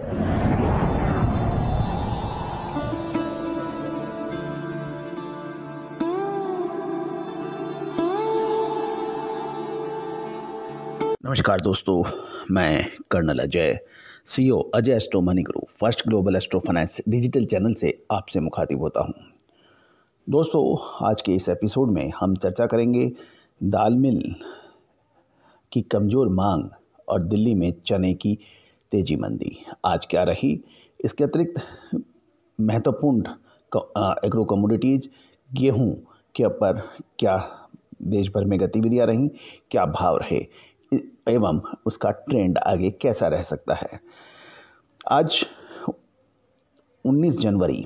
नमस्कार दोस्तों, मैं colonel Ajay, CEO Ajay astro money Guru first global astro finance digital channel से आपसे मुखातिब होता हूं। दोस्तों, आज के इस एपिसोड में हम चर्चा करेंगे दाल मिल की कमज़ोर मांग और दिल्ली में चने की तेजी मंदी आज क्या रही। इसके अतिरिक्त महत्वपूर्ण एग्रो कमोडिटीज़ गेहूं के ऊपर क्या देश भर में गतिविधियां रहीं, क्या भाव रहे एवं उसका ट्रेंड आगे कैसा रह सकता है। आज 19 जनवरी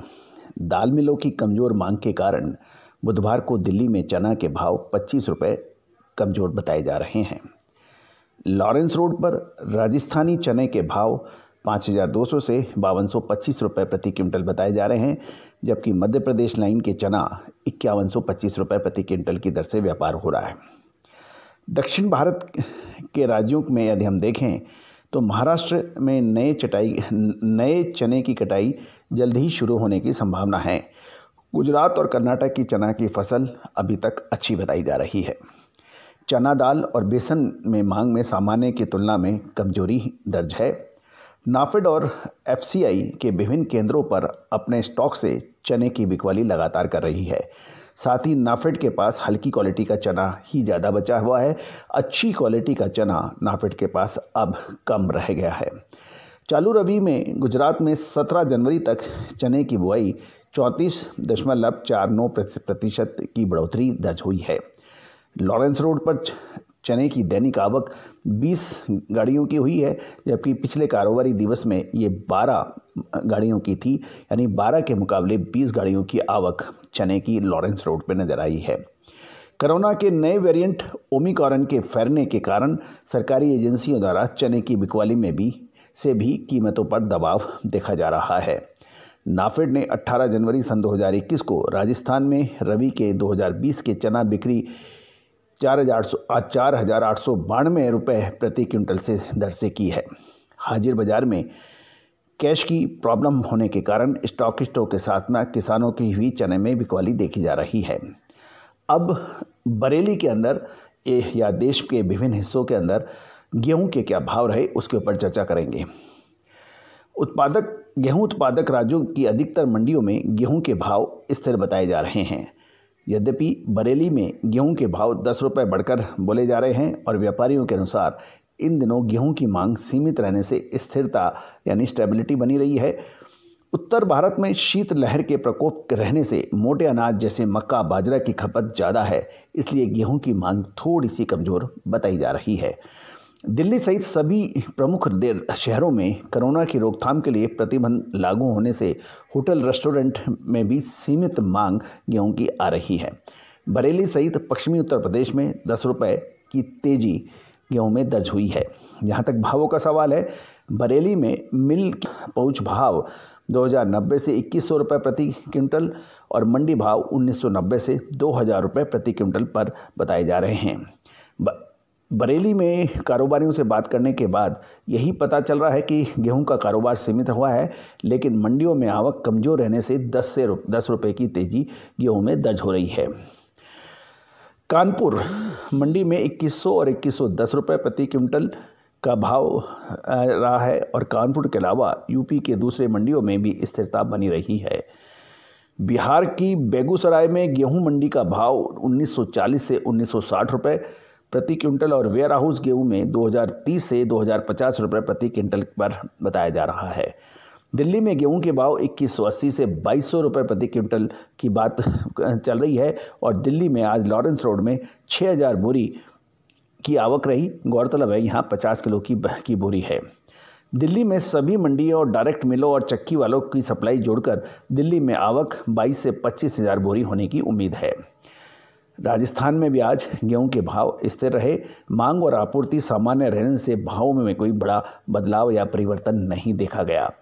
दाल मिलों की कमज़ोर मांग के कारण बुधवार को दिल्ली में चना के भाव 25 रुपये कमज़ोर बताए जा रहे हैं। लॉरेंस रोड पर राजस्थानी चने के भाव 5200 से 5225 रुपये प्रति क्विंटल बताए जा रहे हैं, जबकि मध्य प्रदेश लाइन के चना 5125 रुपये प्रति क्विंटल की दर से व्यापार हो रहा है। दक्षिण भारत के राज्यों में यदि हम देखें तो महाराष्ट्र में नए चने की कटाई जल्द ही शुरू होने की संभावना है। गुजरात और कर्नाटक की चना की फसल अभी तक अच्छी बताई जा रही है। चना दाल और बेसन में मांग में सामान्य की तुलना में कमजोरी दर्ज है। नाफेड और एफसीआई के विभिन्न केंद्रों पर अपने स्टॉक से चने की बिकवाली लगातार कर रही है। साथ ही नाफेड के पास हल्की क्वालिटी का चना ही ज़्यादा बचा हुआ है। अच्छी क्वालिटी का चना नाफेड के पास अब कम रह गया है। चालू रबी में गुजरात में 17 जनवरी तक चने की बुआई 34.49% की बढ़ोतरी दर्ज हुई है। लॉरेंस रोड पर चने की दैनिक आवक 20 गाड़ियों की हुई है, जबकि पिछले कारोबारी दिवस में ये 12 गाड़ियों की थी, यानी 12 के मुकाबले 20 गाड़ियों की आवक चने की लॉरेंस रोड पर नजर आई है। कोरोना के नए वेरिएंट ओमिक्रॉन के फैलने के कारण सरकारी एजेंसियों द्वारा चने की बिकवाली में भी कीमतों पर दबाव देखा जा रहा है। नाफेड ने 18 जनवरी सन 2021 को राजस्थान में रबी के 2020 के चना बिक्री 4,892 रुपये प्रति क्विंटल से दर से की है। हाजिर बाजार में कैश की प्रॉब्लम होने के कारण स्टॉकिस्टों के साथ में किसानों की हुई चने में बिकवाली देखी जा रही है। अब बरेली के अंदर या देश के विभिन्न हिस्सों के अंदर गेहूं के क्या भाव रहे उसके ऊपर चर्चा करेंगे। गेहूं उत्पादक राज्यों की अधिकतर मंडियों में गेहूं के भाव स्थिर बताए जा रहे हैं। यद्यपि बरेली में गेहूं के भाव 10 रुपये बढ़कर बोले जा रहे हैं और व्यापारियों के अनुसार इन दिनों गेहूं की मांग सीमित रहने से स्थिरता यानी स्टेबिलिटी बनी रही है। उत्तर भारत में शीतलहर के प्रकोप रहने से मोटे अनाज जैसे मक्का बाजरा की खपत ज़्यादा है, इसलिए गेहूं की मांग थोड़ी सी कमज़ोर बताई जा रही है। दिल्ली सहित सभी प्रमुख शहरों में कोरोना की रोकथाम के लिए प्रतिबंध लागू होने से होटल रेस्टोरेंट में भी सीमित मांग गेहूं की आ रही है। बरेली सहित पश्चिमी उत्तर प्रदेश में 10 रुपये की तेजी गेहूं में दर्ज हुई है। जहां तक भावों का सवाल है, बरेली में मिल पहुंच भाव 2090 से 2100 रुपये प्रति क्विंटल और मंडी भाव 1990 से 2000 रुपये प्रति क्विंटल पर बताए जा रहे हैं। बरेली में कारोबारियों से बात करने के बाद यही पता चल रहा है कि गेहूं का कारोबार सीमित हुआ है, लेकिन मंडियों में आवक कमज़ोर रहने से 10 रुपये की तेजी गेहूं में दर्ज हो रही है। कानपुर मंडी में 2100 और 2110 रुपये प्रति क्विंटल का भाव रहा है और कानपुर के अलावा यूपी के दूसरे मंडियों में भी स्थिरता बनी रही है। बिहार की बेगूसराय में गेहूं मंडी का भाव 1940 से 1960 रुपये प्रति क्विंटल और वेयर हाउस गेहूँ में 2030 से 2050 रुपये प्रति क्विंटल पर बताया जा रहा है। दिल्ली में गेहूं के भाव 2180 से 2200 रुपये प्रति क्विंटल की बात चल रही है और दिल्ली में आज लॉरेंस रोड में 6000 बोरी की आवक रही। गौरतलब है यहाँ 50 किलो की बोरी है। दिल्ली में सभी मंडियों और डायरेक्ट मिलों और चक्की वालों की सप्लाई जोड़कर दिल्ली में आवक 22 से 25 हज़ार बोरी होने की उम्मीद है। राजस्थान में भी आज गेहूं के भाव स्थिर रहे। मांग और आपूर्ति सामान्य रहने से भावों में कोई बड़ा बदलाव या परिवर्तन नहीं देखा गया।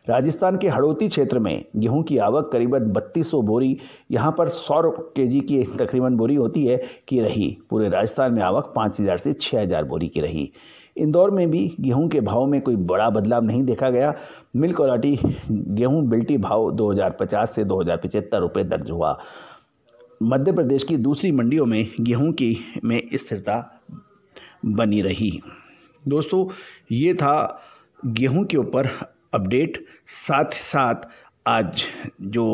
राजस्थान के हड़ौती क्षेत्र में गेहूं की आवक करीबन 3200 बोरी, यहां पर 100 केजी की तकरीबन बोरी होती है, की रही। पूरे राजस्थान में आवक 5000 से 6000 बोरी की रही। इंदौर में भी गेहूं के भाव में कोई बड़ा बदलाव नहीं देखा गया। मिल क्वालिटी गेहूं बिल्टी भाव 2050 से 2075 रुपये दर्ज हुआ। मध्य प्रदेश की दूसरी मंडियों में गेहूं की में स्थिरता बनी रही। दोस्तों, ये था गेहूं के ऊपर अपडेट। साथ साथ आज जो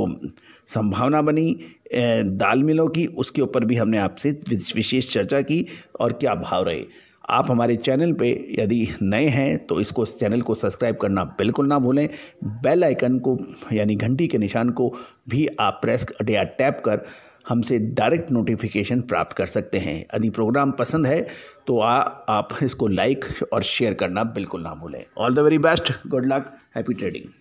संभावना बनी दाल मिलों की, उसके ऊपर भी हमने आपसे विशेष चर्चा की और क्या भाव रहे। आप हमारे चैनल पे यदि नए हैं तो इसको चैनल को सब्सक्राइब करना बिल्कुल ना भूलें। बेल आइकन को यानी घंटी के निशान को भी आप प्रेस या टैप कर हमसे डायरेक्ट नोटिफिकेशन प्राप्त कर सकते हैं। यदि प्रोग्राम पसंद है तो आप इसको लाइक और शेयर करना बिल्कुल ना भूलें। All the very best, good luck, happy trading.